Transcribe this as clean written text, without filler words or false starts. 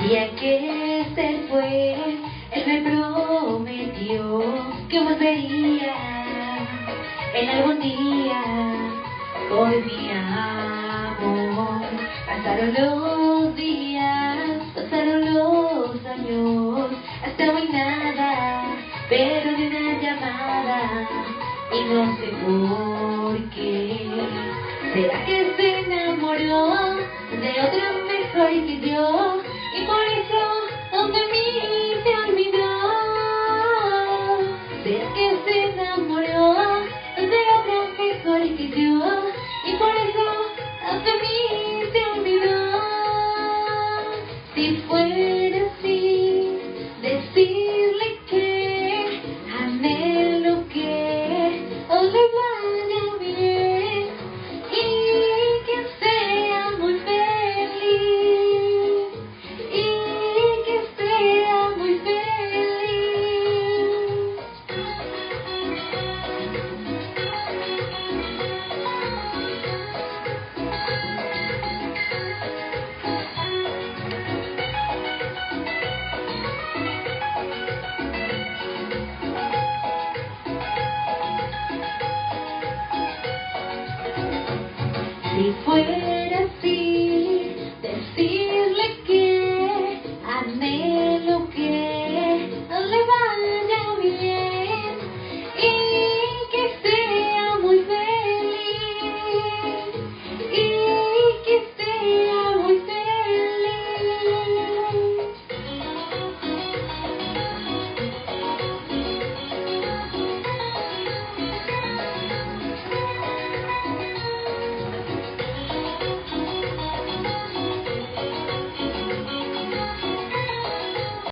día que se fue, él me prometió que volvería en algún día con mi amor. Pasaron los días, pasaron los años, hasta hoy nada, pero de una llamada, y no sé por qué. ¿Será que se enamoró de otro mejor que yo? Y por eso de mí se olvidó. ¿Será que se enamoró de otro mejor que yo? Y por eso de mí se olvidó. Si fuera así, decirle que anhelo que hoy le vaya bien y que sea muy feliz, y que sea muy feliz. Si fuera